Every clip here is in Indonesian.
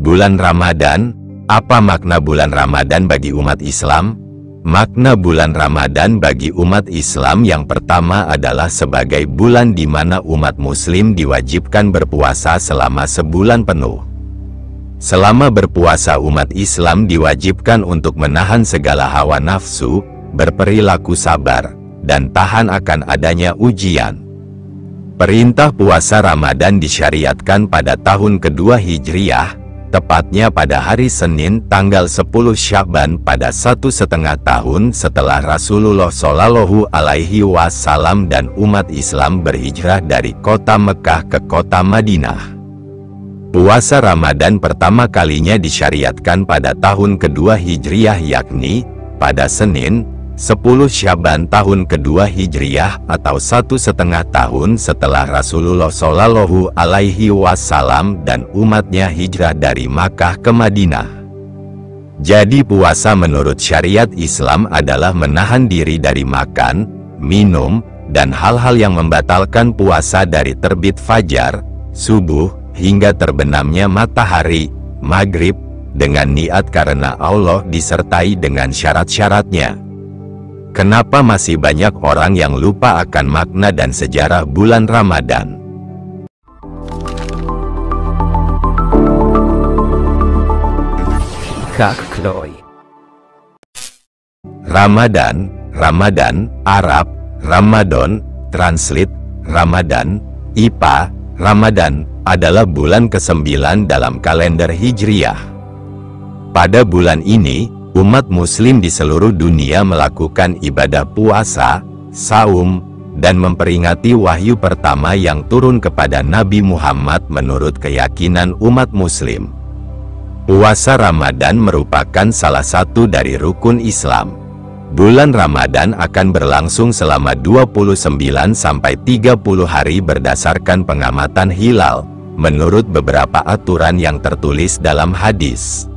Bulan Ramadan. Apa makna bulan Ramadan bagi umat Islam? Makna bulan Ramadan bagi umat Islam yang pertama adalah sebagai bulan di mana umat Muslim diwajibkan berpuasa selama sebulan penuh. Selama berpuasa, umat Islam diwajibkan untuk menahan segala hawa nafsu, berperilaku sabar, dan tahan akan adanya ujian. Perintah puasa Ramadan disyariatkan pada tahun kedua Hijriah, tepatnya pada hari Senin tanggal 10 Sya'ban pada 1,5 tahun setelah Rasulullah Shallallahu Alaihi Wasallam dan umat Islam berhijrah dari kota Mekah ke kota Madinah. Puasa Ramadan pertama kalinya disyariatkan pada tahun kedua Hijriah, yakni pada Senin 10 Sya'ban tahun kedua Hijriah atau 1,5 tahun setelah Rasulullah Shallallahu Alaihi Wasallam dan umatnya hijrah dari Makkah ke Madinah. Jadi puasa menurut syariat Islam adalah menahan diri dari makan, minum, dan hal-hal yang membatalkan puasa dari terbit fajar, subuh, hingga terbenamnya matahari, maghrib, dengan niat karena Allah disertai dengan syarat-syaratnya. Kenapa masih banyak orang yang lupa akan makna dan sejarah bulan Ramadan? Ramadan, Arab, Ramadan, translate, Ramadan, IPA, Ramadan, adalah bulan ke-9 dalam kalender Hijriah. Pada bulan ini, umat Muslim di seluruh dunia melakukan ibadah puasa, saum, dan memperingati wahyu pertama yang turun kepada Nabi Muhammad menurut keyakinan umat Muslim. Puasa Ramadan merupakan salah satu dari rukun Islam. Bulan Ramadan akan berlangsung selama 29–30 hari berdasarkan pengamatan hilal, menurut beberapa aturan yang tertulis dalam hadis.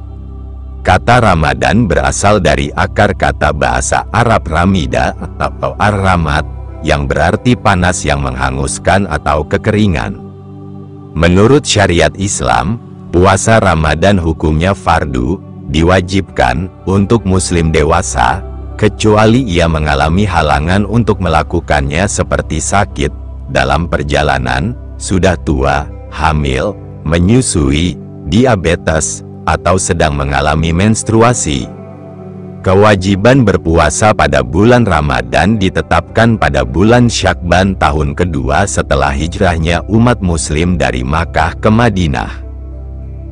Kata Ramadan berasal dari akar kata bahasa Arab ramida atau ar-ramad, yang berarti panas yang menghanguskan atau kekeringan. Menurut syariat Islam, puasa Ramadan hukumnya fardu, diwajibkan untuk muslim dewasa, kecuali ia mengalami halangan untuk melakukannya seperti sakit, dalam perjalanan, sudah tua, hamil, menyusui, diabetes, atau sedang mengalami menstruasi. Kewajiban berpuasa pada bulan Ramadan ditetapkan pada bulan Sya'ban tahun kedua setelah hijrahnya umat Muslim dari Makkah ke Madinah.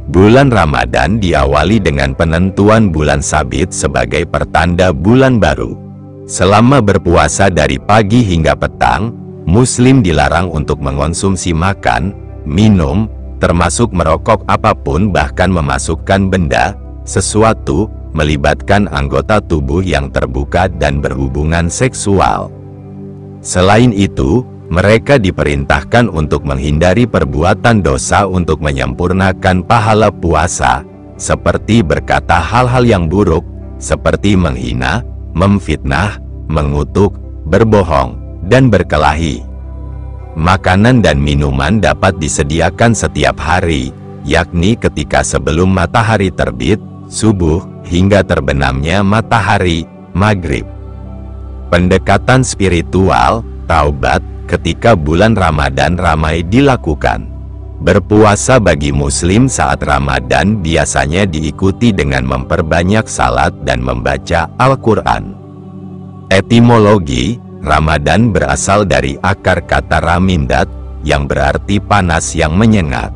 Bulan Ramadan diawali dengan penentuan bulan Sabit sebagai pertanda bulan baru. Selama berpuasa dari pagi hingga petang, Muslim dilarang untuk mengonsumsi makan, minum, termasuk merokok apapun, bahkan memasukkan benda, sesuatu, melibatkan anggota tubuh yang terbuka dan berhubungan seksual. Selain itu, mereka diperintahkan untuk menghindari perbuatan dosa untuk menyempurnakan pahala puasa, seperti berkata hal-hal yang buruk, seperti menghina, memfitnah, mengutuk, berbohong, dan berkelahi. Makanan dan minuman dapat disediakan setiap hari, yakni ketika sebelum matahari terbit, subuh, hingga terbenamnya matahari, maghrib. Pendekatan spiritual, taubat, ketika bulan Ramadan ramai dilakukan. Berpuasa bagi Muslim saat Ramadan biasanya diikuti dengan memperbanyak salat dan membaca Al-Quran. Etimologi, Ramadan berasal dari akar kata ramindat, yang berarti panas yang menyengat.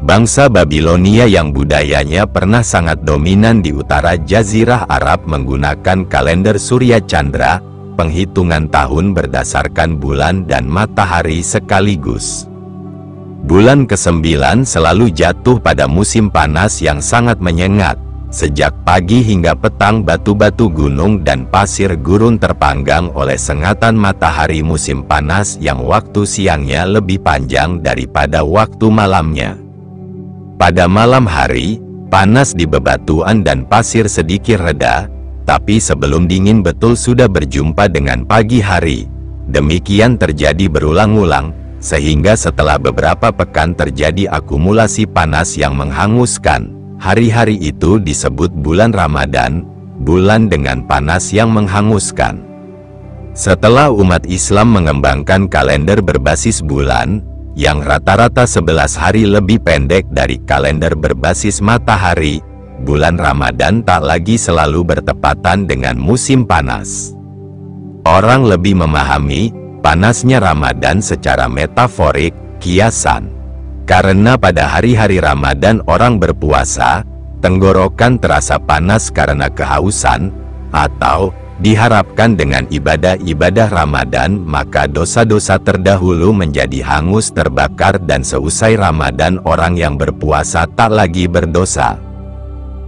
Bangsa Babilonia yang budayanya pernah sangat dominan di utara Jazirah Arab menggunakan kalender Surya Chandra, penghitungan tahun berdasarkan bulan dan matahari sekaligus. Bulan ke-9 selalu jatuh pada musim panas yang sangat menyengat. Sejak pagi hingga petang batu-batu gunung dan pasir gurun terpanggang oleh sengatan matahari musim panas yang waktu siangnya lebih panjang daripada waktu malamnya. Pada malam hari, panas di bebatuan dan pasir sedikit reda, tapi sebelum dingin betul sudah berjumpa dengan pagi hari. Demikian terjadi berulang-ulang, sehingga setelah beberapa pekan terjadi akumulasi panas yang menghanguskan. Hari-hari itu disebut bulan Ramadan, bulan dengan panas yang menghanguskan. Setelah umat Islam mengembangkan kalender berbasis bulan, yang rata-rata 11 hari lebih pendek dari kalender berbasis matahari, bulan Ramadan tak lagi selalu bertepatan dengan musim panas. Orang lebih memahami panasnya Ramadan secara metaforik, kiasan. Karena pada hari-hari Ramadan orang berpuasa, tenggorokan terasa panas karena kehausan, atau diharapkan dengan ibadah-ibadah Ramadan maka dosa-dosa terdahulu menjadi hangus terbakar dan seusai Ramadan orang yang berpuasa tak lagi berdosa.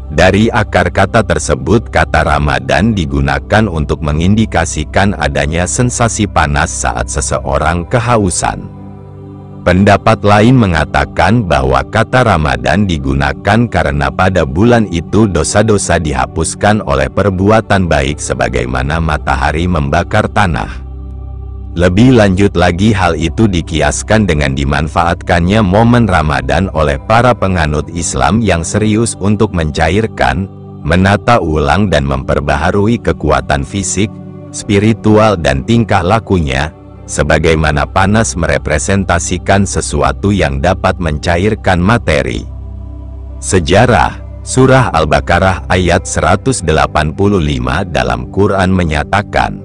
Dari akar kata tersebut kata Ramadan digunakan untuk mengindikasikan adanya sensasi panas saat seseorang kehausan. Pendapat lain mengatakan bahwa kata Ramadan digunakan karena pada bulan itu dosa-dosa dihapuskan oleh perbuatan baik sebagaimana matahari membakar tanah. Lebih lanjut lagi hal itu dikiaskan dengan dimanfaatkannya momen Ramadan oleh para penganut Islam yang serius untuk mencairkan, menata ulang dan memperbaharui kekuatan fisik, spiritual dan tingkah lakunya, sebagaimana panas merepresentasikan sesuatu yang dapat mencairkan materi. Sejarah, Surah Al-Baqarah ayat 185 dalam Quran menyatakan,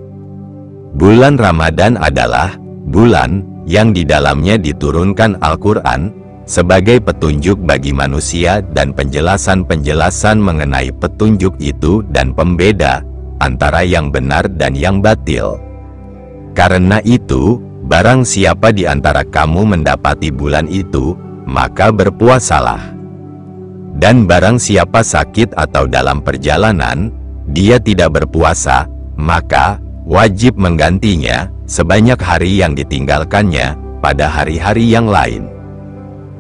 bulan Ramadan adalah bulan yang di dalamnya diturunkan Al-Quran sebagai petunjuk bagi manusia dan penjelasan-penjelasan mengenai petunjuk itu dan pembeda antara yang benar dan yang batil. Karena itu, barang siapa di antara kamu mendapati bulan itu, maka berpuasalah. Dan barang siapa sakit atau dalam perjalanan, dia tidak berpuasa, maka wajib menggantinya sebanyak hari yang ditinggalkannya pada hari-hari yang lain.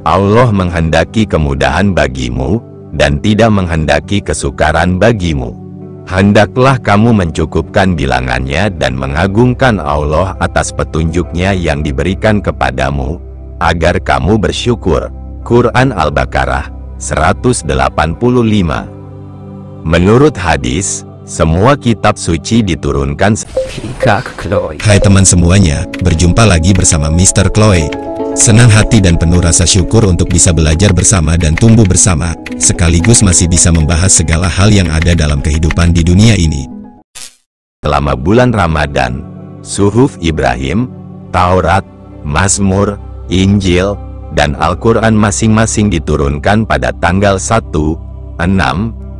Allah menghendaki kemudahan bagimu dan tidak menghendaki kesukaran bagimu. Hendaklah kamu mencukupkan bilangannya dan mengagungkan Allah atas petunjuknya yang diberikan kepadamu, agar kamu bersyukur. Quran Al-Baqarah 185. Menurut hadis, semua kitab suci diturunkan. Hai teman semuanya, berjumpa lagi bersama Mr. Chloe. Senang hati dan penuh rasa syukur untuk bisa belajar bersama dan tumbuh bersama, sekaligus masih bisa membahas segala hal yang ada dalam kehidupan di dunia ini. Selama bulan Ramadan, Suhuf Ibrahim, Taurat, Mazmur, Injil, dan Al-Quran masing-masing diturunkan pada tanggal 1, 6,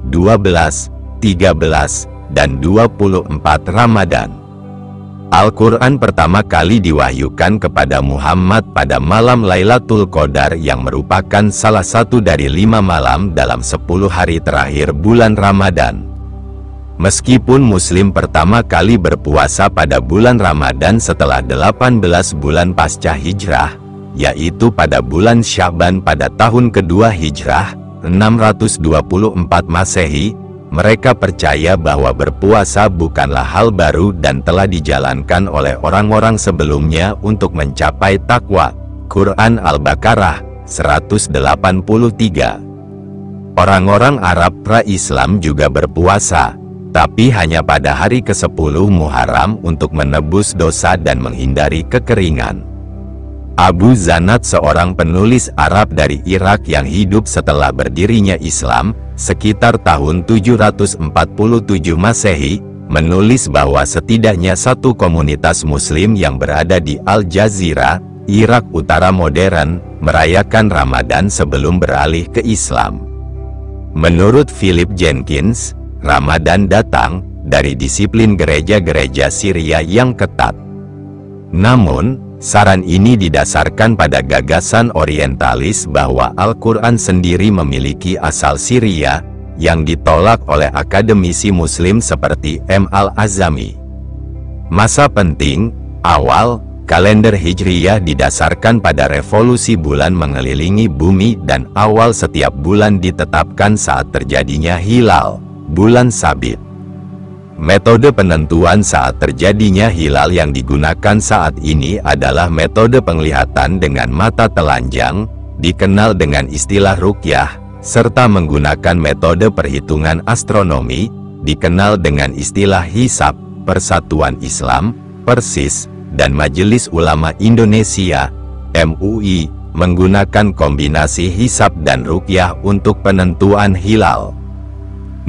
12, 13, dan 24 Ramadan. Al-Quran pertama kali diwahyukan kepada Muhammad pada malam Lailatul Qadar yang merupakan salah satu dari 5 malam dalam 10 hari terakhir bulan Ramadan. Meskipun Muslim pertama kali berpuasa pada bulan Ramadan setelah 18 bulan pasca hijrah, yaitu pada bulan Sya'ban pada tahun kedua hijrah, 624 Masehi, mereka percaya bahwa berpuasa bukanlah hal baru dan telah dijalankan oleh orang-orang sebelumnya untuk mencapai takwa. Quran Al-Baqarah 183. Orang-orang Arab pra-Islam juga berpuasa, tapi hanya pada hari ke-10 Muharram untuk menebus dosa dan menghindari kekeringan. Abu Zanat, seorang penulis Arab dari Irak yang hidup setelah berdirinya Islam, sekitar tahun 747 Masehi, menulis bahwa setidaknya satu komunitas Muslim yang berada di Al-Jazirah, Irak Utara modern, merayakan Ramadan sebelum beralih ke Islam. Menurut Philip Jenkins, Ramadan datang dari disiplin gereja-gereja Syria yang ketat. Namun, saran ini didasarkan pada gagasan orientalis bahwa Al-Quran sendiri memiliki asal Syria, yang ditolak oleh akademisi Muslim seperti M. Al-Azami. Masa penting, awal, kalender Hijriyah didasarkan pada revolusi bulan mengelilingi bumi dan awal setiap bulan ditetapkan saat terjadinya hilal, bulan sabit. Metode penentuan saat terjadinya hilal yang digunakan saat ini adalah metode penglihatan dengan mata telanjang, dikenal dengan istilah ruqyah, serta menggunakan metode perhitungan astronomi, dikenal dengan istilah hisab. Persatuan Islam, Persis, dan Majelis Ulama Indonesia, MUI, menggunakan kombinasi hisab dan ruqyah untuk penentuan hilal.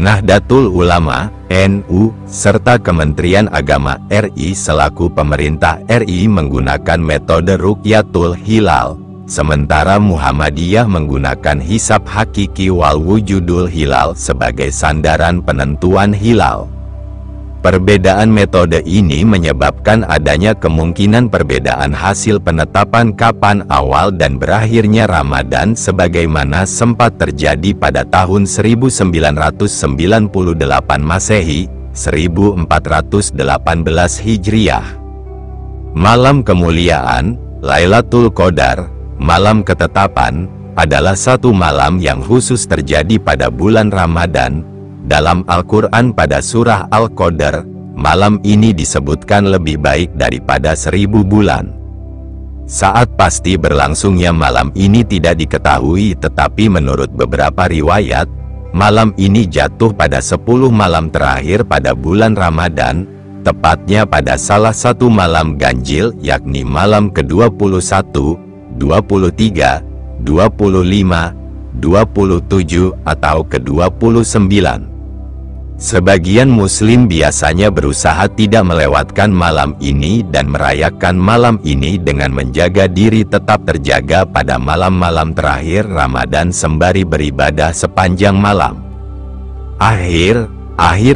Nahdlatul Ulama, NU, serta Kementerian Agama RI selaku pemerintah RI menggunakan metode ruqyatul hilal, sementara Muhammadiyah menggunakan hisab hakiki wal wujudul hilal sebagai sandaran penentuan hilal. Perbedaan metode ini menyebabkan adanya kemungkinan perbedaan hasil penetapan kapan awal dan berakhirnya Ramadan sebagaimana sempat terjadi pada tahun 1998 Masehi, 1418 Hijriah. Malam kemuliaan, Lailatul Qadar, malam ketetapan, adalah satu malam yang khusus terjadi pada bulan Ramadan. Dalam Al-Quran pada surah Al-Qadar, malam ini disebutkan lebih baik daripada 1000 bulan. Saat pasti berlangsungnya malam ini tidak diketahui, tetapi menurut beberapa riwayat, malam ini jatuh pada 10 malam terakhir pada bulan Ramadan, tepatnya pada salah satu malam ganjil yakni malam ke-21, 23, 25, 27 atau ke-29. Sebagian muslim biasanya berusaha tidak melewatkan malam ini dan merayakan malam ini dengan menjaga diri tetap terjaga pada malam-malam terakhir Ramadan sembari beribadah sepanjang malam. Akhir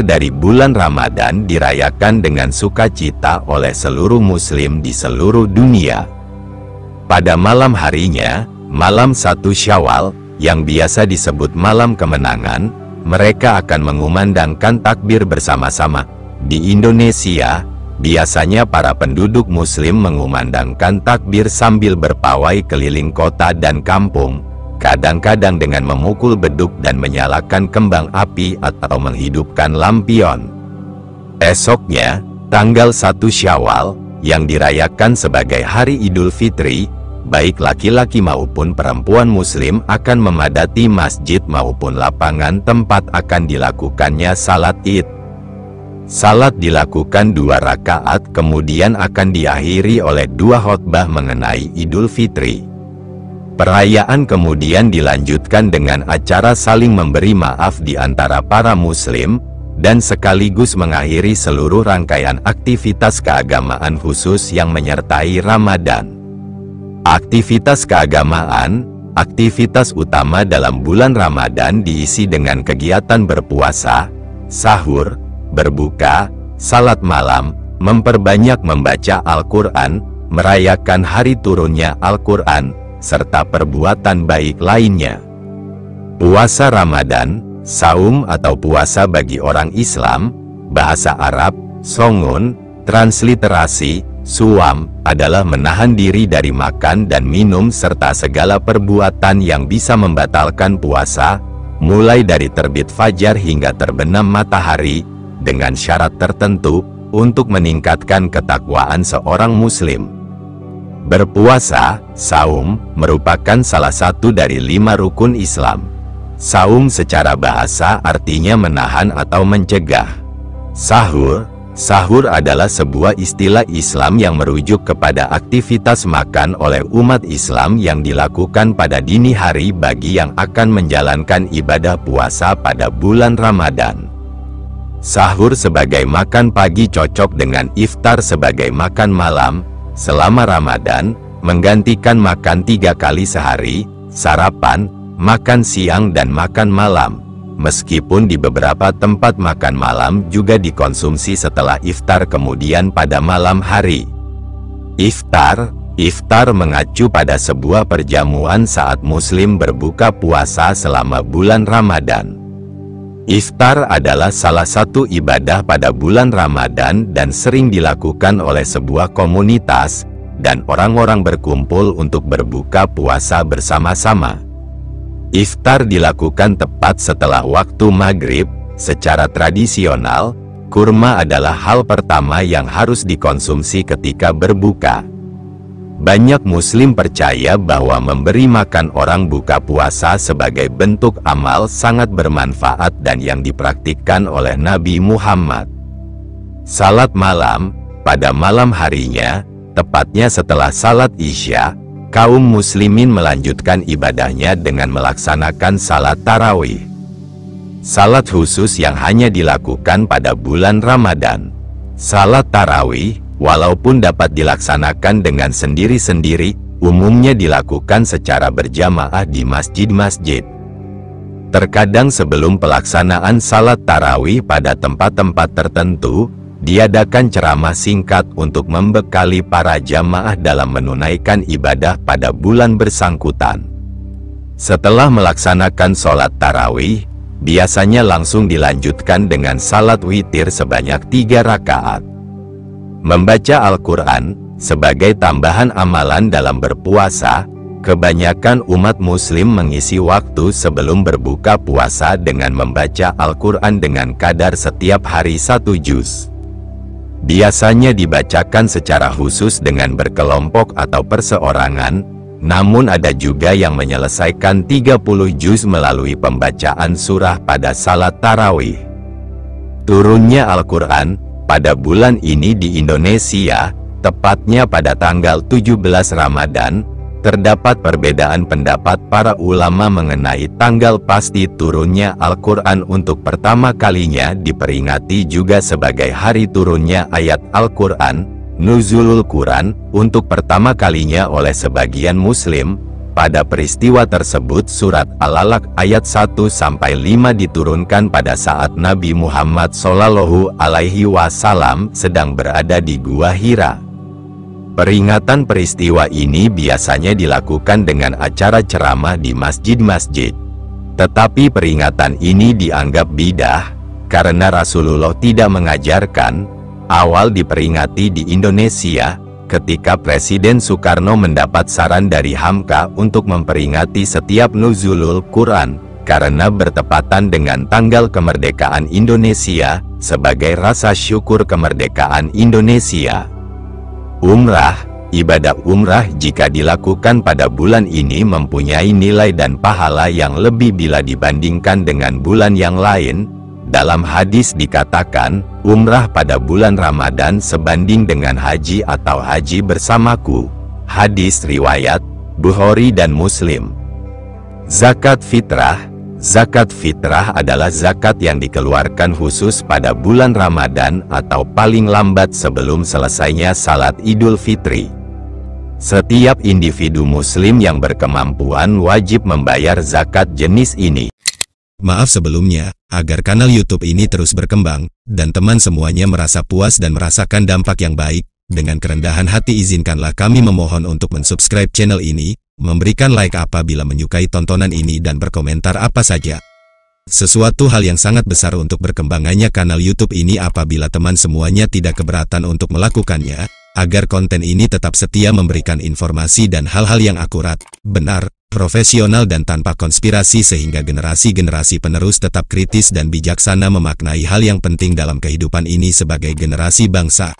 dari bulan Ramadan dirayakan dengan sukacita oleh seluruh muslim di seluruh dunia. Pada malam harinya, malam 1 Syawal, yang biasa disebut malam kemenangan, mereka akan mengumandangkan takbir bersama-sama. Di Indonesia, biasanya para penduduk muslim mengumandangkan takbir sambil berpawai keliling kota dan kampung, kadang-kadang dengan memukul beduk dan menyalakan kembang api atau menghidupkan lampion. Esoknya, tanggal 1 Syawal, yang dirayakan sebagai Hari Idul Fitri, baik laki-laki maupun perempuan muslim akan memadati masjid maupun lapangan tempat akan dilakukannya salat Id. Salat dilakukan 2 rakaat kemudian akan diakhiri oleh 2 khotbah mengenai Idul Fitri. Perayaan kemudian dilanjutkan dengan acara saling memberi maaf di antara para muslim, dan sekaligus mengakhiri seluruh rangkaian aktivitas keagamaan khusus yang menyertai Ramadan. Aktivitas keagamaan, aktivitas utama dalam bulan Ramadan diisi dengan kegiatan berpuasa, sahur, berbuka, salat malam, memperbanyak membaca Al-Quran, merayakan hari turunnya Al-Quran, serta perbuatan baik lainnya. Puasa Ramadan, saum atau puasa bagi orang Islam, bahasa Arab, songun, transliterasi, suam, adalah menahan diri dari makan dan minum serta segala perbuatan yang bisa membatalkan puasa, mulai dari terbit fajar hingga terbenam matahari, dengan syarat tertentu, untuk meningkatkan ketakwaan seorang muslim. Berpuasa, saum, merupakan salah satu dari 5 rukun Islam. Saum secara bahasa artinya menahan atau mencegah. Sahur adalah sebuah istilah Islam yang merujuk kepada aktivitas makan oleh umat Islam yang dilakukan pada dini hari bagi yang akan menjalankan ibadah puasa pada bulan Ramadan. Sahur sebagai makan pagi cocok dengan iftar sebagai makan malam selama Ramadan, menggantikan makan 3 kali sehari, sarapan, makan siang dan makan malam. Meskipun di beberapa tempat makan malam juga dikonsumsi setelah iftar kemudian pada malam hari. Iftar mengacu pada sebuah perjamuan saat muslim berbuka puasa selama bulan Ramadan. Iftar adalah salah satu ibadah pada bulan Ramadan dan sering dilakukan oleh sebuah komunitas, dan orang-orang berkumpul untuk berbuka puasa bersama-sama. Iftar dilakukan tepat setelah waktu maghrib. Secara tradisional, kurma adalah hal pertama yang harus dikonsumsi ketika berbuka. Banyak Muslim percaya bahwa memberi makan orang buka puasa sebagai bentuk amal sangat bermanfaat dan yang dipraktikkan oleh Nabi Muhammad. Salat malam, pada malam harinya, tepatnya setelah salat Isya, kaum muslimin melanjutkan ibadahnya dengan melaksanakan salat tarawih. Salat khusus yang hanya dilakukan pada bulan Ramadan. Salat tarawih, walaupun dapat dilaksanakan dengan sendiri-sendiri, umumnya dilakukan secara berjamaah di masjid-masjid. Terkadang sebelum pelaksanaan salat tarawih pada tempat-tempat tertentu, diadakan ceramah singkat untuk membekali para jamaah dalam menunaikan ibadah pada bulan bersangkutan. Setelah melaksanakan sholat tarawih, biasanya langsung dilanjutkan dengan salat witir sebanyak 3 rakaat. Membaca Al-Quran, sebagai tambahan amalan dalam berpuasa, kebanyakan umat muslim mengisi waktu sebelum berbuka puasa dengan membaca Al-Quran dengan kadar setiap hari 1 juz. Biasanya dibacakan secara khusus dengan berkelompok atau perseorangan, namun ada juga yang menyelesaikan 30 juz melalui pembacaan surah pada salat tarawih. Turunnya Al-Quran pada bulan ini di Indonesia, tepatnya pada tanggal 17 Ramadan, terdapat perbedaan pendapat para ulama mengenai tanggal pasti turunnya Al-Quran. Untuk pertama kalinya diperingati juga sebagai hari turunnya ayat Al-Quran, Nuzulul Quran, untuk pertama kalinya oleh sebagian Muslim. Pada peristiwa tersebut surat Al-Alaq ayat 1-5 diturunkan pada saat Nabi Muhammad SAW sedang berada di Gua Hira. Peringatan peristiwa ini biasanya dilakukan dengan acara ceramah di masjid-masjid. Tetapi peringatan ini dianggap bidah, karena Rasulullah tidak mengajarkan. Awal diperingati di Indonesia, ketika Presiden Soekarno mendapat saran dari Hamka untuk memperingati setiap Nuzulul Quran, karena bertepatan dengan tanggal kemerdekaan Indonesia, sebagai rasa syukur kemerdekaan Indonesia. Umrah, ibadah umrah jika dilakukan pada bulan ini mempunyai nilai dan pahala yang lebih bila dibandingkan dengan bulan yang lain. Dalam hadis dikatakan, umrah pada bulan Ramadan sebanding dengan haji atau haji bersamaku. Hadis riwayat Bukhari dan Muslim. Zakat fitrah. Zakat fitrah adalah zakat yang dikeluarkan khusus pada bulan Ramadan atau paling lambat sebelum selesainya salat Idul Fitri. Setiap individu muslim yang berkemampuan wajib membayar zakat jenis ini. Maaf sebelumnya, agar kanal YouTube ini terus berkembang, dan teman semuanya merasa puas dan merasakan dampak yang baik, dengan kerendahan hati izinkanlah kami memohon untuk mensubscribe channel ini, memberikan like apabila menyukai tontonan ini dan berkomentar apa saja. Sesuatu hal yang sangat besar untuk berkembangannya kanal YouTube ini apabila teman semuanya tidak keberatan untuk melakukannya, agar konten ini tetap setia memberikan informasi dan hal-hal yang akurat, benar, profesional dan tanpa konspirasi sehingga generasi-generasi penerus tetap kritis dan bijaksana memaknai hal yang penting dalam kehidupan ini sebagai generasi bangsa.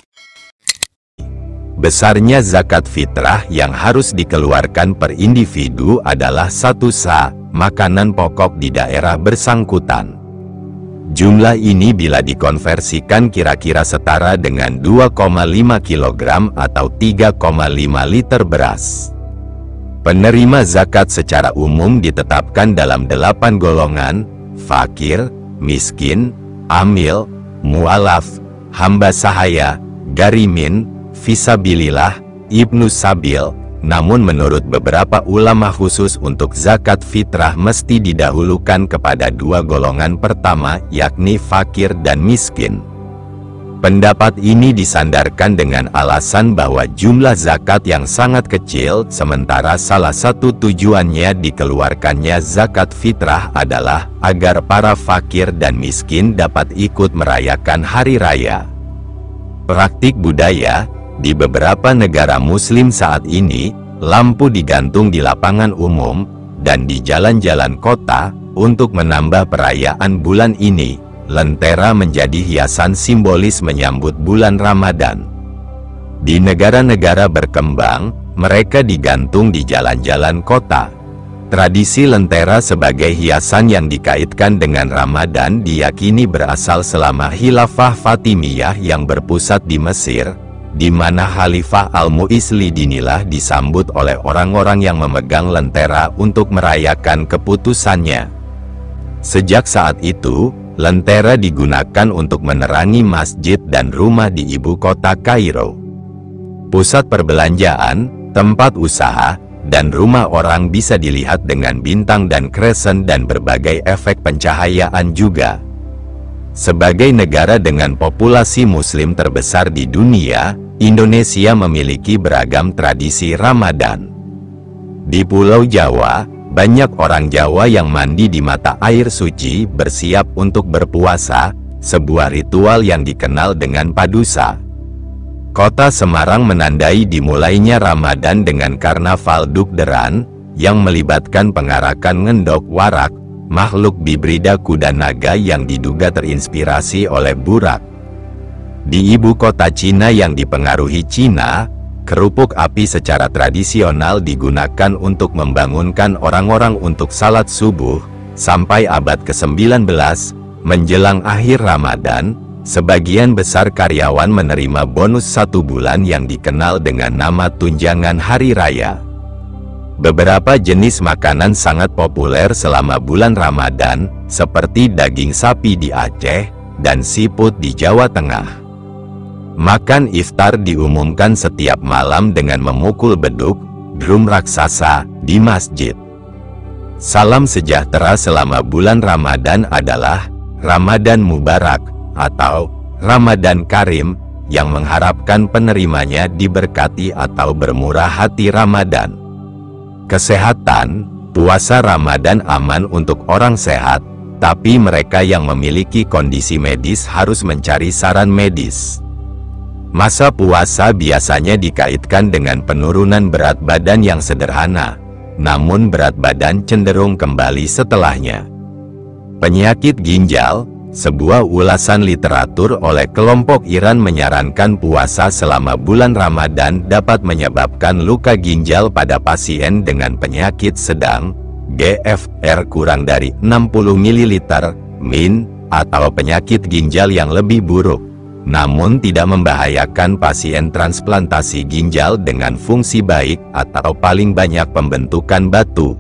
Besarnya zakat fitrah yang harus dikeluarkan per individu adalah 1 sa, makanan pokok di daerah bersangkutan. Jumlah ini bila dikonversikan kira-kira setara dengan 2,5 kg atau 3,5 liter beras. Penerima zakat secara umum ditetapkan dalam 8 golongan, fakir, miskin, amil, mu'alaf, hamba sahaya, garimin, fisabilillah, ibnu sabil. Namun menurut beberapa ulama khusus untuk zakat fitrah mesti didahulukan kepada 2 golongan pertama yakni fakir dan miskin. Pendapat ini disandarkan dengan alasan bahwa jumlah zakat yang sangat kecil, sementara salah satu tujuannya dikeluarkannya zakat fitrah adalah agar para fakir dan miskin dapat ikut merayakan hari raya. Praktik budaya, di beberapa negara muslim saat ini, lampu digantung di lapangan umum, dan di jalan-jalan kota, untuk menambah perayaan bulan ini. lentera menjadi hiasan simbolis menyambut bulan Ramadan. Di negara-negara berkembang, mereka digantung di jalan-jalan kota. Tradisi lentera sebagai hiasan yang dikaitkan dengan Ramadan diyakini berasal selama Khilafah Fatimiyah yang berpusat di Mesir, di mana Khalifah Al-Mu'izli dinilai disambut oleh orang-orang yang memegang lentera untuk merayakan keputusannya. Sejak saat itu, lentera digunakan untuk menerangi masjid dan rumah di ibu kota Kairo. Pusat perbelanjaan, tempat usaha, dan rumah orang bisa dilihat dengan bintang dan kresen dan berbagai efek pencahayaan juga. Sebagai negara dengan populasi muslim terbesar di dunia, Indonesia memiliki beragam tradisi Ramadan. Di Pulau Jawa, banyak orang Jawa yang mandi di mata air suci bersiap untuk berpuasa, sebuah ritual yang dikenal dengan padusa. Kota Semarang menandai dimulainya Ramadan dengan karnaval Dukderan, yang melibatkan pengarakan ngendok warak, makhluk bibrida kuda naga yang diduga terinspirasi oleh Burak. Di ibu kota Cina yang dipengaruhi Cina, kerupuk api secara tradisional digunakan untuk membangunkan orang-orang untuk salat subuh. Sampai abad ke-19, menjelang akhir Ramadan, sebagian besar karyawan menerima bonus 1 bulan yang dikenal dengan nama tunjangan hari raya. Beberapa jenis makanan sangat populer selama bulan Ramadan, seperti daging sapi di Aceh, dan siput di Jawa Tengah. Makan iftar diumumkan setiap malam dengan memukul beduk, drum raksasa, di masjid. Salam sejahtera selama bulan Ramadan adalah Ramadan Mubarak, atau Ramadan Karim, yang mengharapkan penerimanya diberkati atau bermurah hati Ramadan. Kesehatan, puasa Ramadan aman untuk orang sehat, tapi mereka yang memiliki kondisi medis harus mencari saran medis. Masa puasa biasanya dikaitkan dengan penurunan berat badan yang sederhana, namun berat badan cenderung kembali setelahnya. Penyakit ginjal. Sebuah ulasan literatur oleh kelompok Iran menyarankan puasa selama bulan Ramadan dapat menyebabkan luka ginjal pada pasien dengan penyakit sedang, GFR kurang dari 60 ml, min, atau penyakit ginjal yang lebih buruk, namun tidak membahayakan pasien transplantasi ginjal dengan fungsi baik atau paling banyak pembentukan batu.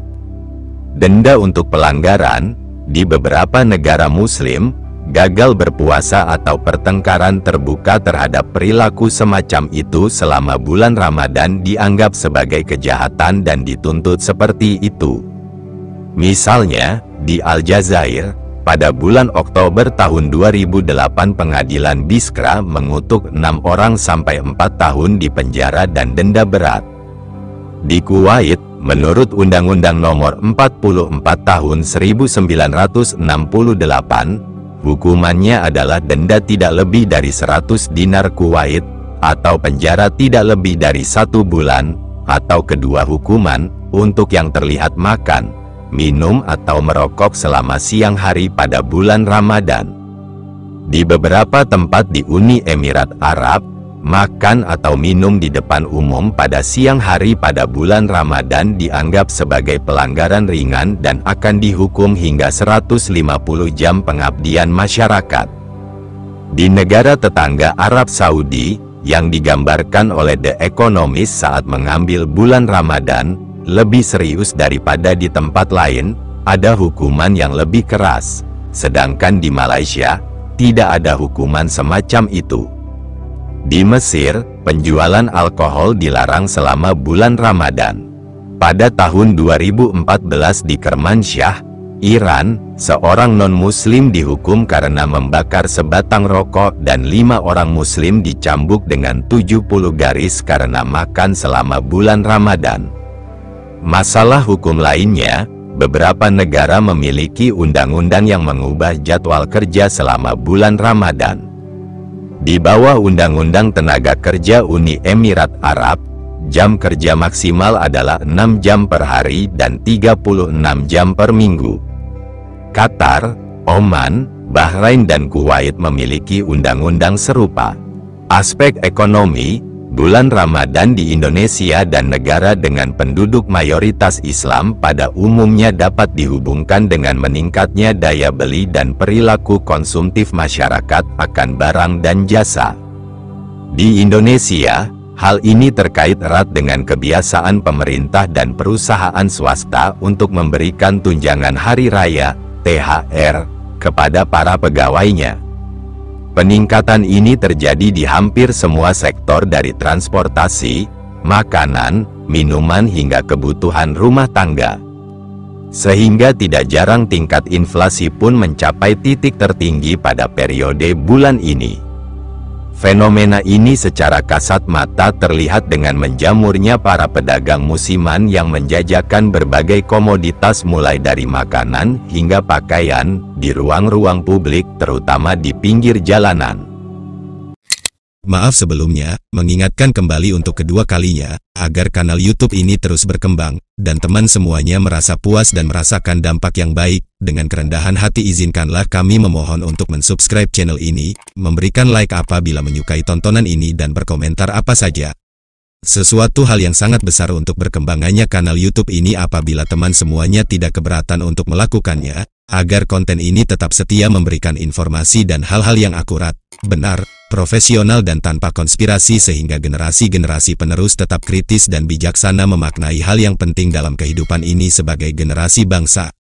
Denda untuk pelanggaran. Di beberapa negara muslim, gagal berpuasa atau pertengkaran terbuka terhadap perilaku semacam itu selama bulan Ramadan dianggap sebagai kejahatan dan dituntut seperti itu. Misalnya, di Aljazair, pada bulan Oktober tahun 2008 pengadilan Biskra mengutuk 6 orang sampai 4 tahun di penjara dan denda berat. Di Kuwait, menurut Undang-Undang Nomor 44 Tahun 1968, hukumannya adalah denda tidak lebih dari 100 dinar Kuwait, atau penjara tidak lebih dari 1 bulan, atau kedua hukuman, untuk yang terlihat makan, minum atau merokok selama siang hari pada bulan Ramadan. Di beberapa tempat di Uni Emirat Arab, makan atau minum di depan umum pada siang hari pada bulan Ramadan dianggap sebagai pelanggaran ringan dan akan dihukum hingga 150 jam pengabdian masyarakat. Di negara tetangga Arab Saudi, yang digambarkan oleh The Economist saat mengambil bulan Ramadan, lebih serius daripada di tempat lain, ada hukuman yang lebih keras, sedangkan di Malaysia, tidak ada hukuman semacam itu. Di Mesir, penjualan alkohol dilarang selama bulan Ramadan. Pada tahun 2014 di Kermansyah, Iran, seorang non-muslim dihukum karena membakar sebatang rokok dan 5 orang muslim dicambuk dengan 70 garis karena makan selama bulan Ramadan. Masalah hukum lainnya, beberapa negara memiliki undang-undang yang mengubah jadwal kerja selama bulan Ramadan. Di bawah Undang-Undang Tenaga Kerja Uni Emirat Arab, jam kerja maksimal adalah 6 jam per hari dan 36 jam per minggu. Qatar, Oman, Bahrain dan Kuwait memiliki undang-undang serupa. Aspek ekonomi, bulan Ramadan di Indonesia dan negara dengan penduduk mayoritas Islam pada umumnya dapat dihubungkan dengan meningkatnya daya beli dan perilaku konsumtif masyarakat akan barang dan jasa. Di Indonesia, hal ini terkait erat dengan kebiasaan pemerintah dan perusahaan swasta untuk memberikan tunjangan hari raya, THR, kepada para pegawainya. Peningkatan ini terjadi di hampir semua sektor dari transportasi, makanan, minuman hingga kebutuhan rumah tangga. Sehingga tidak jarang tingkat inflasi pun mencapai titik tertinggi pada periode bulan ini. Fenomena ini secara kasat mata terlihat dengan menjamurnya para pedagang musiman yang menjajakan berbagai komoditas mulai dari makanan hingga pakaian di ruang-ruang publik terutama di pinggir jalanan. Maaf sebelumnya, mengingatkan kembali untuk kedua kalinya, agar kanal YouTube ini terus berkembang, dan teman semuanya merasa puas dan merasakan dampak yang baik. Dengan kerendahan hati izinkanlah kami memohon untuk mensubscribe channel ini, memberikan like apabila menyukai tontonan ini dan berkomentar apa saja. Sesuatu hal yang sangat besar untuk berkembangannya kanal YouTube ini apabila teman semuanya tidak keberatan untuk melakukannya, agar konten ini tetap setia memberikan informasi dan hal-hal yang akurat, benar, profesional dan tanpa konspirasi sehingga generasi-generasi penerus tetap kritis dan bijaksana memaknai hal yang penting dalam kehidupan ini sebagai generasi bangsa.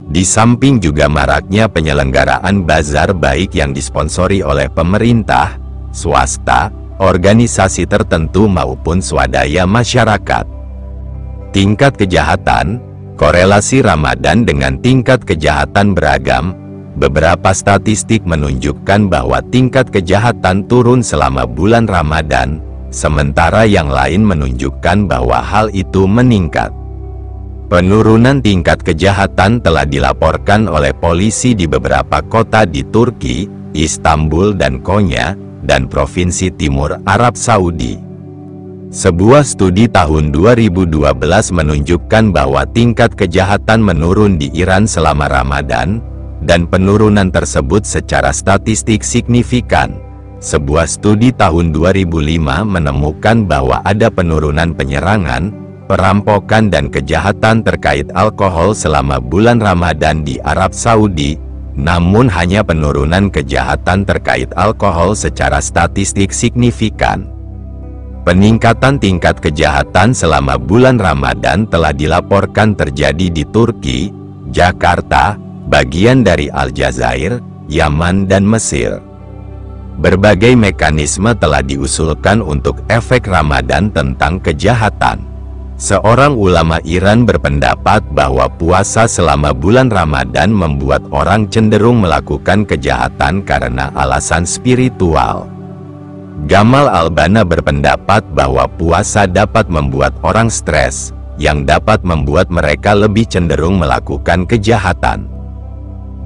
Di samping juga maraknya penyelenggaraan bazar baik yang disponsori oleh pemerintah, swasta, organisasi tertentu maupun swadaya masyarakat. Tingkat kejahatan, korelasi Ramadan dengan tingkat kejahatan beragam. Beberapa statistik menunjukkan bahwa tingkat kejahatan turun selama bulan Ramadan, sementara yang lain menunjukkan bahwa hal itu meningkat. Penurunan tingkat kejahatan telah dilaporkan oleh polisi di beberapa kota di Turki, Istanbul dan Konya, dan Provinsi Timur Arab Saudi. Sebuah studi tahun 2012 menunjukkan bahwa tingkat kejahatan menurun di Iran selama Ramadan, dan penurunan tersebut secara statistik signifikan. Sebuah studi tahun 2005 menemukan bahwa ada penurunan penyerangan, perampokan dan kejahatan terkait alkohol selama bulan Ramadan di Arab Saudi, namun hanya penurunan kejahatan terkait alkohol secara statistik signifikan. Peningkatan tingkat kejahatan selama bulan Ramadan telah dilaporkan terjadi di Turki, Jakarta, bagian dari Aljazair, Yaman dan Mesir. Berbagai mekanisme telah diusulkan untuk efek Ramadan tentang kejahatan. Seorang ulama Iran berpendapat bahwa puasa selama bulan Ramadan membuat orang cenderung melakukan kejahatan karena alasan spiritual. Gamal Albana berpendapat bahwa puasa dapat membuat orang stres, yang dapat membuat mereka lebih cenderung melakukan kejahatan.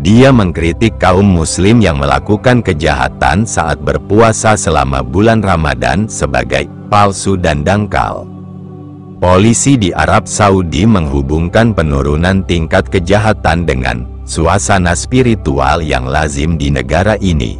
Dia mengkritik kaum muslim yang melakukan kejahatan saat berpuasa selama bulan Ramadan sebagai palsu dan dangkal. Polisi di Arab Saudi menghubungkan penurunan tingkat kejahatan dengan suasana spiritual yang lazim di negara ini.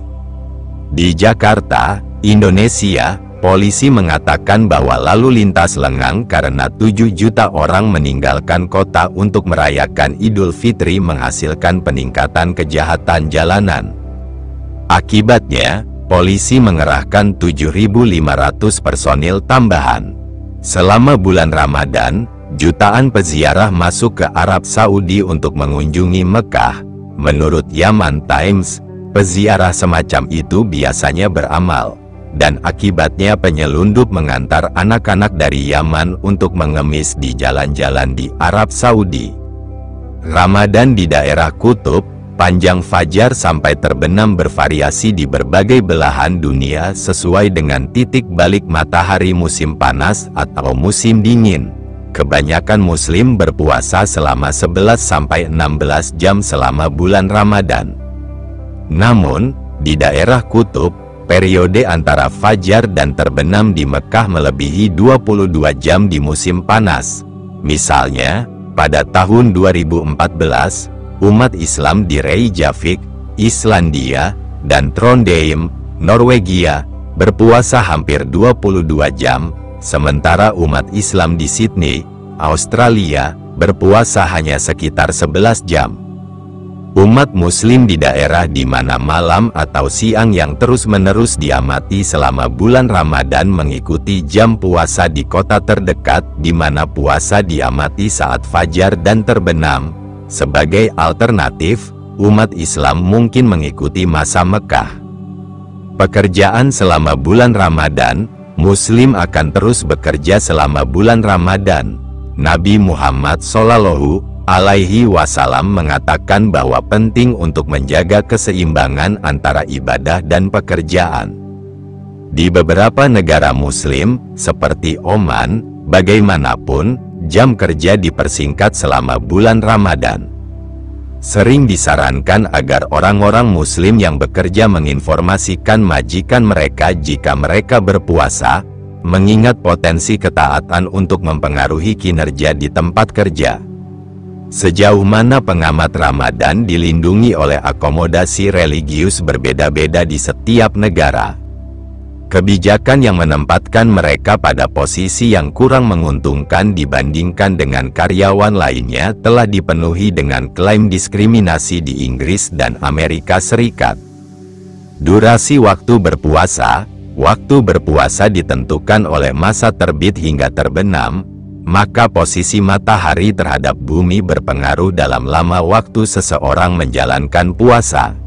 Di Jakarta, Indonesia, polisi mengatakan bahwa lalu lintas lengang karena 7 juta orang meninggalkan kota untuk merayakan Idul Fitri menghasilkan peningkatan kejahatan jalanan. Akibatnya, polisi mengerahkan 7.500 personil tambahan. Selama bulan Ramadan, jutaan peziarah masuk ke Arab Saudi untuk mengunjungi Mekah. Menurut Yaman Times, peziarah semacam itu biasanya beramal, dan akibatnya penyelundup mengantar anak-anak dari Yaman untuk mengemis di jalan-jalan di Arab Saudi. Ramadan di daerah Kutub, panjang fajar sampai terbenam bervariasi di berbagai belahan dunia sesuai dengan titik balik matahari musim panas atau musim dingin. Kebanyakan muslim berpuasa selama 11-16 jam selama bulan Ramadan. Namun, di daerah Kutub, periode antara fajar dan terbenam di Mekah melebihi 22 jam di musim panas. Misalnya, pada tahun 2014, umat Islam di Reykjavik, Islandia, dan Trondheim, Norwegia, berpuasa hampir 22 jam, sementara umat Islam di Sydney, Australia, berpuasa hanya sekitar 11 jam. Umat Muslim di daerah di mana malam atau siang yang terus-menerus diamati selama bulan Ramadan mengikuti jam puasa di kota terdekat di mana puasa diamati saat fajar dan terbenam. Sebagai alternatif, umat Islam mungkin mengikuti masa Mekah. Pekerjaan selama bulan Ramadan, Muslim akan terus bekerja selama bulan Ramadan. Nabi Muhammad SAW mengatakan bahwa penting untuk menjaga keseimbangan antara ibadah dan pekerjaan. Di beberapa negara Muslim, seperti Oman, bagaimanapun, jam kerja dipersingkat selama bulan Ramadan. Sering disarankan agar orang-orang Muslim yang bekerja menginformasikan majikan mereka jika mereka berpuasa, mengingat potensi ketaatan untuk mempengaruhi kinerja di tempat kerja. Sejauh mana pengamat Ramadan dilindungi oleh akomodasi religius berbeda-beda di setiap negara. Kebijakan yang menempatkan mereka pada posisi yang kurang menguntungkan dibandingkan dengan karyawan lainnya telah dipenuhi dengan klaim diskriminasi di Inggris dan Amerika Serikat. Durasi waktu berpuasa ditentukan oleh masa terbit hingga terbenam, maka posisi matahari terhadap bumi berpengaruh dalam lama waktu seseorang menjalankan puasa.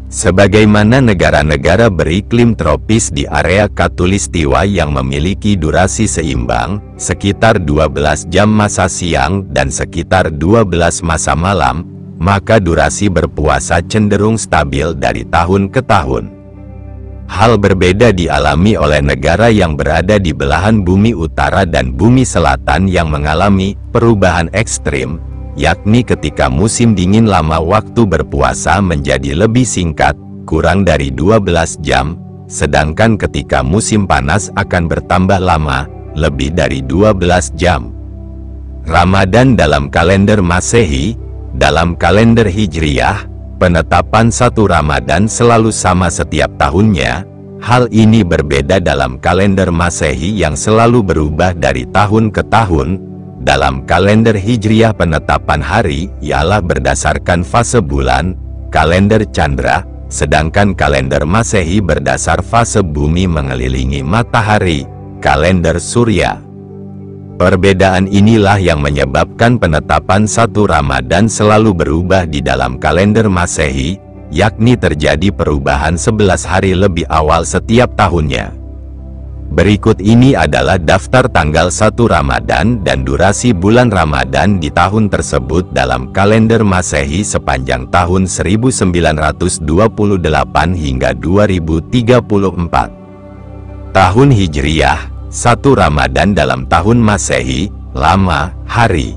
Sebagaimana negara-negara beriklim tropis di area khatulistiwa yang memiliki durasi seimbang, sekitar 12 jam masa siang dan sekitar 12 masa malam, maka durasi berpuasa cenderung stabil dari tahun ke tahun. Hal berbeda dialami oleh negara yang berada di belahan bumi utara dan bumi selatan yang mengalami perubahan ekstrim, yakni ketika musim dingin lama waktu berpuasa menjadi lebih singkat, kurang dari 12 jam, sedangkan ketika musim panas akan bertambah lama, lebih dari 12 jam. Ramadan dalam kalender Masehi, dalam kalender Hijriyah, penetapan 1 Ramadan selalu sama setiap tahunnya. Hal ini berbeda dalam kalender Masehi yang selalu berubah dari tahun ke tahun. Dalam kalender Hijriyah penetapan hari ialah berdasarkan fase bulan, kalender Chandra, sedangkan kalender Masehi berdasar fase bumi mengelilingi matahari, kalender Surya. Perbedaan inilah yang menyebabkan penetapan 1 Ramadan selalu berubah di dalam kalender Masehi, yakni terjadi perubahan 11 hari lebih awal setiap tahunnya. Berikut ini adalah daftar tanggal 1 Ramadan dan durasi bulan Ramadan di tahun tersebut dalam kalender Masehi sepanjang tahun 1928 hingga 2034. Tahun Hijriyah, 1 Ramadan dalam tahun Masehi, lama, hari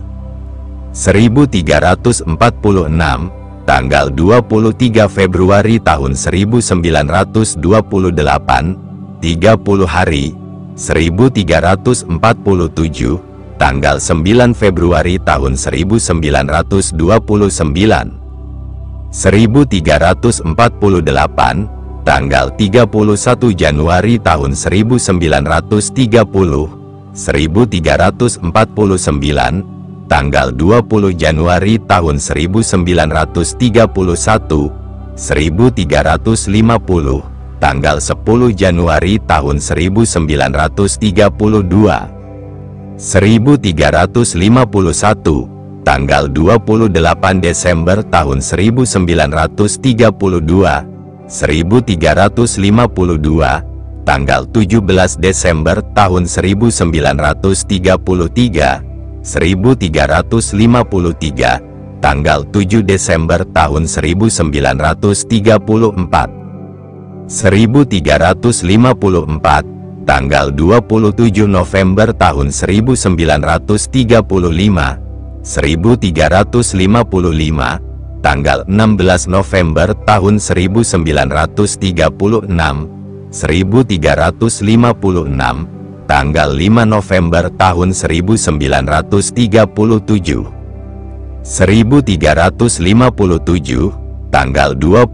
1346, tanggal 23 Februari tahun 1928, 30 hari 1347, tanggal 9 Februari tahun 1929, 1348, tanggal 31 Januari tahun 1930, 1349, tanggal 20 Januari tahun 1931, 1350, tanggal 10 Januari tahun 1932, 1351, tanggal 28 Desember tahun 1932, 1352, tanggal 17 Desember tahun 1933, 1353, tanggal 7 Desember tahun 1934, 1354, tanggal 27 November tahun 1935, 1355, tanggal 16 November tahun 1936, 1356, tanggal 5 November tahun 1937, 1357, tanggal 25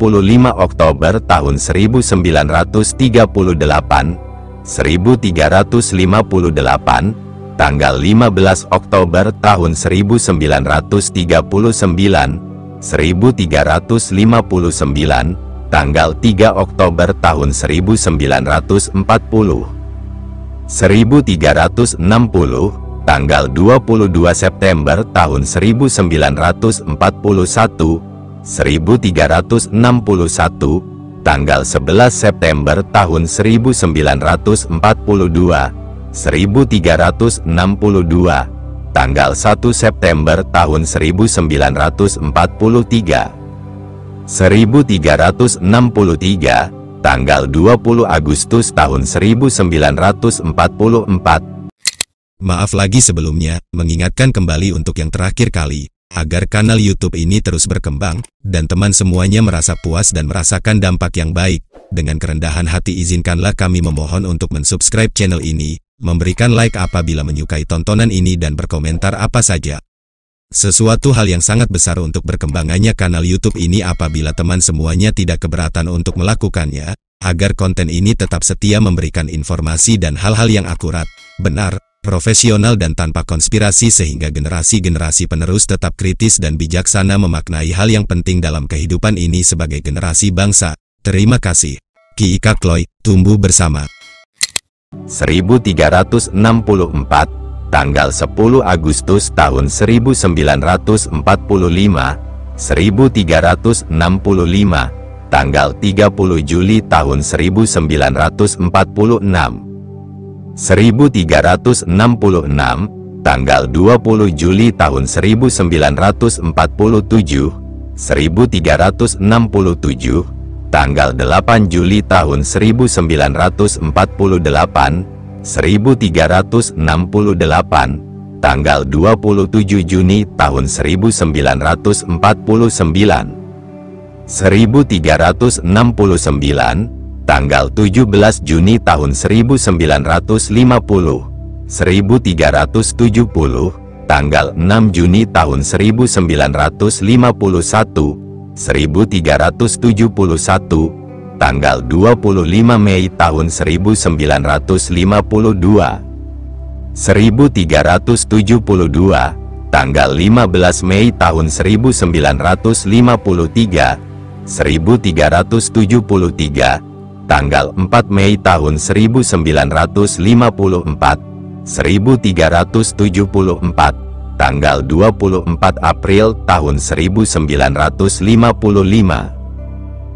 Oktober tahun 1938, 1358, tanggal 15 Oktober tahun 1939, 1359, tanggal 3 Oktober tahun 1940, 1360, tanggal 22 September tahun 1941, 1361, tanggal 11 September tahun 1942, 1362, tanggal 1 September tahun 1943, 1363, tanggal 20 Agustus tahun 1944. Maaf lagi sebelumnya, mengingatkan kembali untuk yang terakhir kali, agar kanal YouTube ini terus berkembang, dan teman semuanya merasa puas dan merasakan dampak yang baik. Dengan kerendahan hati izinkanlah kami memohon untuk mensubscribe channel ini, memberikan like apabila menyukai tontonan ini dan berkomentar apa saja. Sesuatu hal yang sangat besar untuk berkembangannya kanal YouTube ini apabila teman semuanya tidak keberatan untuk melakukannya, agar konten ini tetap setia memberikan informasi dan hal-hal yang akurat, benar, profesional dan tanpa konspirasi sehingga generasi-generasi penerus tetap kritis dan bijaksana memaknai hal yang penting dalam kehidupan ini sebagai generasi bangsa. Terima kasih. Ki Ika Chloe, tumbuh bersama. 1364, tanggal 10 Agustus tahun 1945, 1365, tanggal 30 Juli tahun 1946, 1366, tanggal 20 Juli tahun 1947, 1367, tanggal 8 Juli tahun 1948, 1368, tanggal 27 Juni tahun 1949, 1369, tanggal 17 Juni tahun 1950, 1370, tanggal 6 Juni tahun 1951, 1371, tanggal 25 Mei tahun 1952, 1372, tanggal 15 Mei tahun 1953, 1373, tanggal 4 Mei tahun 1954, 1374, tanggal 24 April tahun 1955,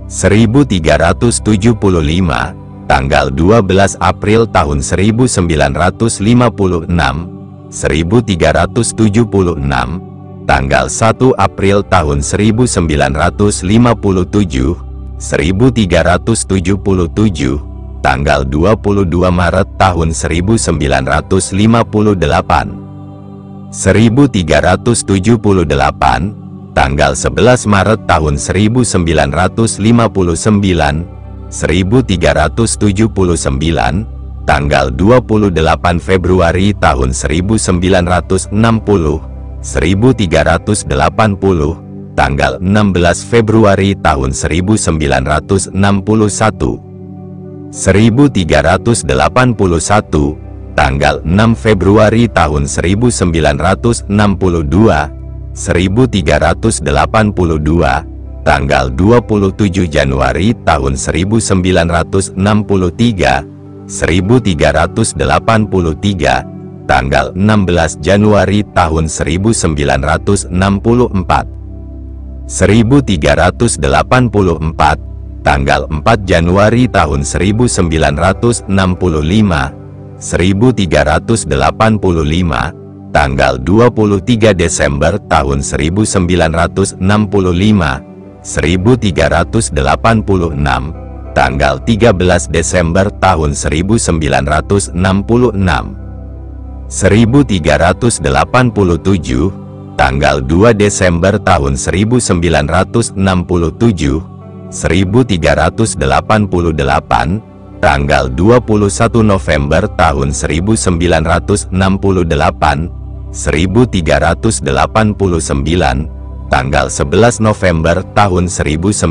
1375, tanggal 12 April tahun 1956, 1376, tanggal 1 April tahun 1957, 1377, tanggal 22 Maret tahun 1958, 1378, tanggal 11 Maret tahun 1959, 1379, tanggal 28 Februari tahun 1960, 1380, tanggal 16 Februari tahun 1961, 1381, tanggal 6 Februari tahun 1962, 1382, tanggal 27 Januari tahun 1963, 1383, tanggal 16 Januari tahun 1964, 1384, tanggal 4 Januari tahun 1965, 1385, tanggal 23 Desember tahun 1965, 1386, tanggal 13 Desember tahun 1966, 1387, tanggal 2 Desember tahun 1967, 1388, tanggal 21 November tahun 1968, 1389, tanggal 11 November tahun 1969.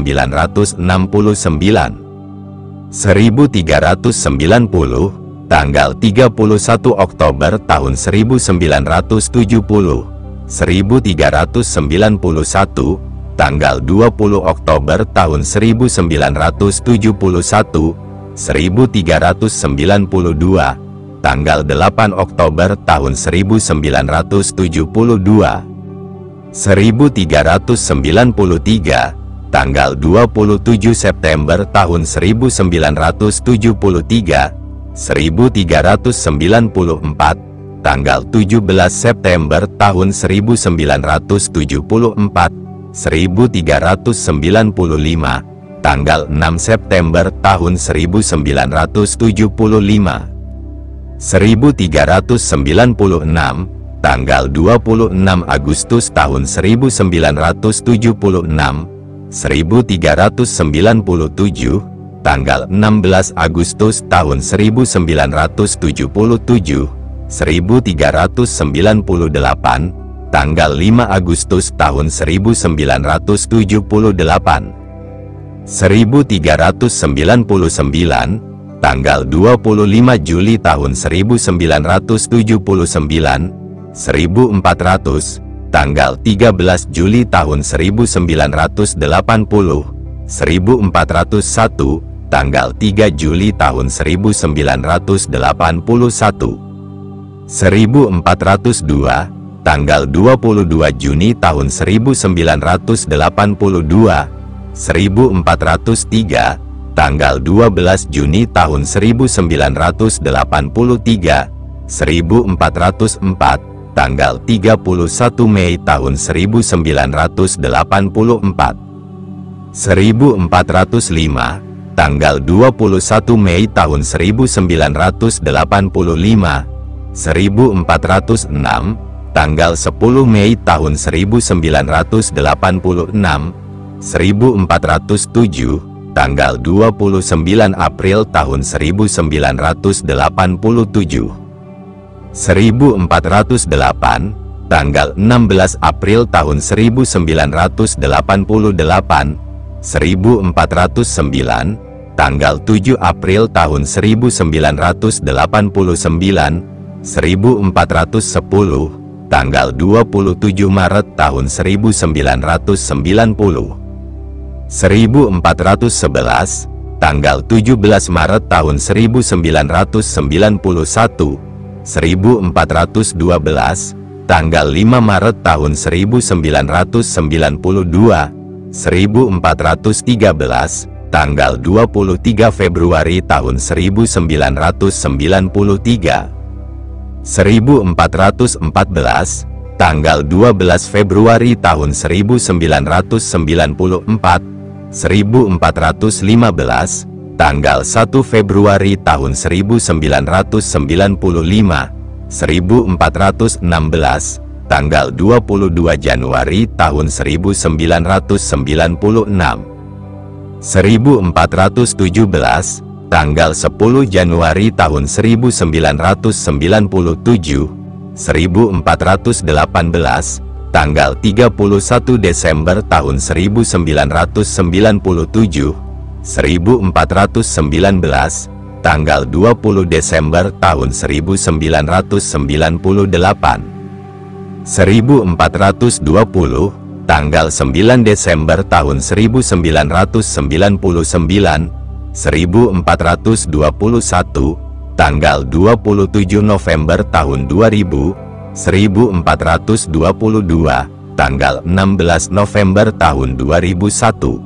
1390, tanggal 31 Oktober tahun 1970. 1391, tanggal 20 Oktober tahun 1971. 1392, tanggal 8 Oktober tahun 1972. 1393, tanggal 27 September tahun 1973. 1394, tanggal 17 September tahun 1974. 1395, tanggal 6 September tahun 1975. 1396, tanggal 26 Agustus tahun 1976. 1397, tanggal 16 Agustus tahun 1977. 1398, tanggal 5 Agustus tahun 1978. 1399, tanggal 25 Juli tahun 1979. 1400, tanggal 13 Juli tahun 1980. 1401, tanggal 3 Juli tahun 1981. 1402, tanggal 22 Juni tahun 1982. 1403, tanggal 12 Juni tahun 1983. 1404, tanggal 31 Mei tahun 1984. 1405, tanggal 21 Mei tahun 1985. 1406, tanggal 10 Mei tahun 1986. 1407, tanggal 29 April tahun 1987. 1408, tanggal 16 April tahun 1988. 1409, tanggal 7 April tahun 1989. 1410, tanggal 27 Maret tahun 1990. 1411, tanggal 17 Maret tahun 1991. 1412, tanggal 5 Maret tahun 1992. 1413, tanggal 23 Februari tahun 1993. 1414, tanggal 12 Februari tahun 1994. 1415, tanggal 1 Februari tahun 1995. 1416, tanggal 22 Januari tahun 1996. 1417, tanggal 10 Januari tahun 1997. 1418, tanggal 31 Desember tahun 1997. 1419, tanggal 20 Desember tahun 1998. 1420, tanggal 9 Desember tahun 1999. 1421, tanggal 27 November tahun 2000. 1422, tanggal 16 November tahun 2001.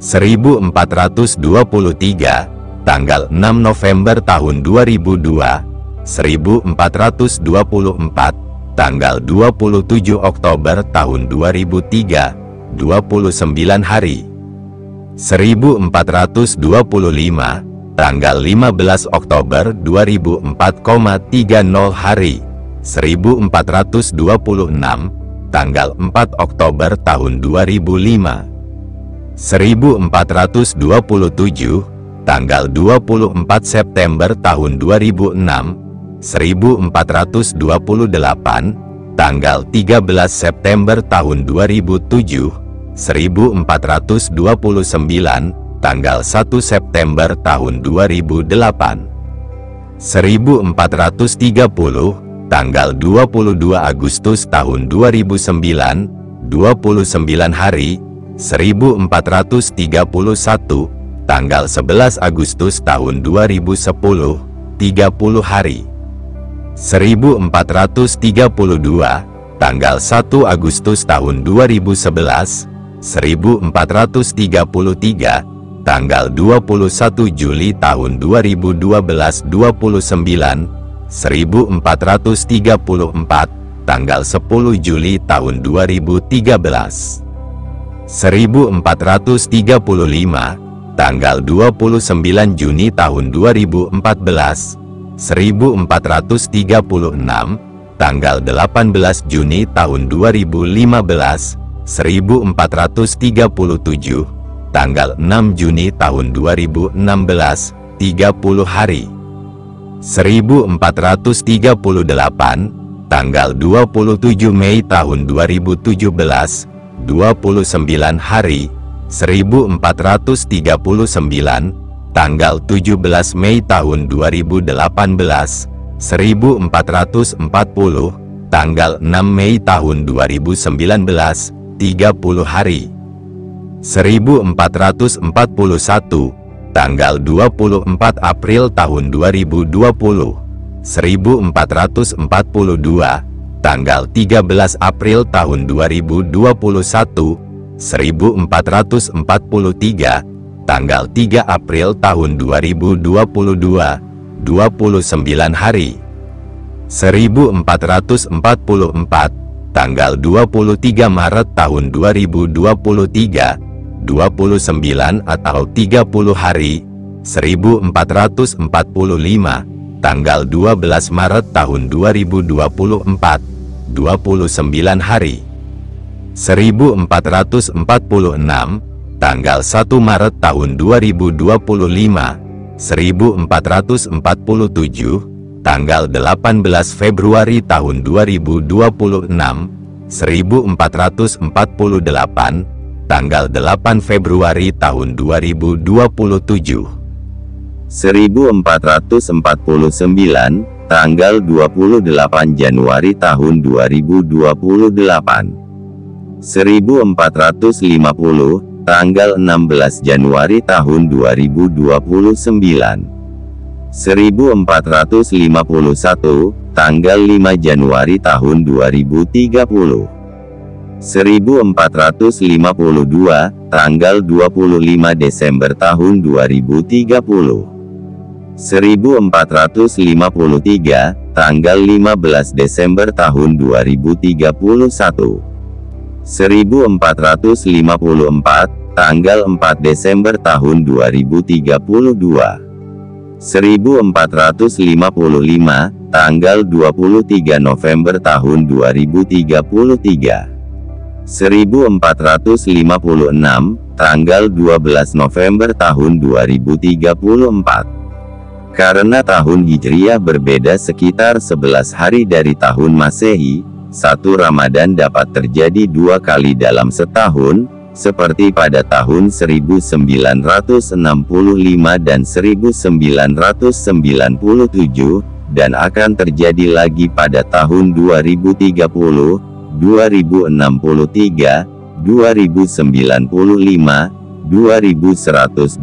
1423, tanggal 6 November tahun 2002. 1424, tanggal 27 Oktober tahun 2003, 29 hari. 1425, tanggal 15 Oktober 2004,30 hari. 1426, tanggal 4 Oktober tahun 2005. 1427, tanggal 24 September tahun 2006. 1428, tanggal 13 September tahun 2007, 1429, tanggal 1 September tahun 2008, 1430, tanggal 22 Agustus tahun 2009, 29 hari, 1431, tanggal 11 Agustus tahun 2010, 30 hari, 1432, tanggal 1 Agustus tahun 2011, 1433, tanggal 21 Juli tahun 2012, 29, 1434, tanggal 10 Juli tahun 2013, 1435, tanggal 29 Juni tahun 2014, 1436, tanggal 18 Juni tahun 2015, 1437, tanggal 6 Juni tahun 2016, 30 hari, 1438, tanggal 27 Mei tahun 2017, 29 hari, 1439, tanggal 17 Mei tahun 2018, 1440, tanggal 6 Mei tahun 2019, 30 hari, 1441, tanggal 24 April tahun 2020, 1442, tanggal 13 April tahun 2021, 1443, tanggal 3 April tahun 2022, 29 hari, 1444, tanggal 23 Maret tahun 2023, 29 atau 30 hari, 1445, tanggal 12 Maret tahun 2024, 29 hari, 1446, tanggal 1 Maret tahun 2025, 1447, tanggal 18 Februari tahun 2026, 1448, tanggal 8 Februari tahun 2027, 1449, tanggal 28 Januari tahun 2028, 1450, tanggal 16 Januari tahun 2029, 1451, tanggal 5 Januari tahun 2030, 1452, tanggal 25 Desember tahun 2030, 1453, tanggal 15 Desember tahun 2031, 1454, tanggal 4 Desember tahun 2032, 1455, tanggal 23 November tahun 2033, 1456, tanggal 12 November tahun 2034. Karena tahun Hijriah berbeda sekitar 11 hari dari tahun Masehi, satu Ramadan dapat terjadi 2 kali dalam setahun, seperti pada tahun 1965 dan 1997, dan akan terjadi lagi pada tahun 2030, 2063, 2095, 2128,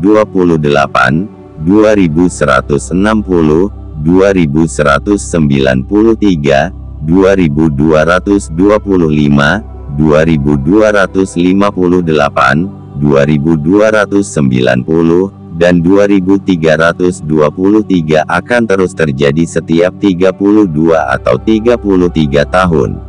2160, 2193, 2225, 2258, 2290, dan 2323 akan terus terjadi setiap 32 atau 33 tahun.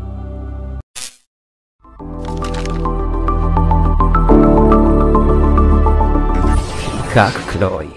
Kak Chloe.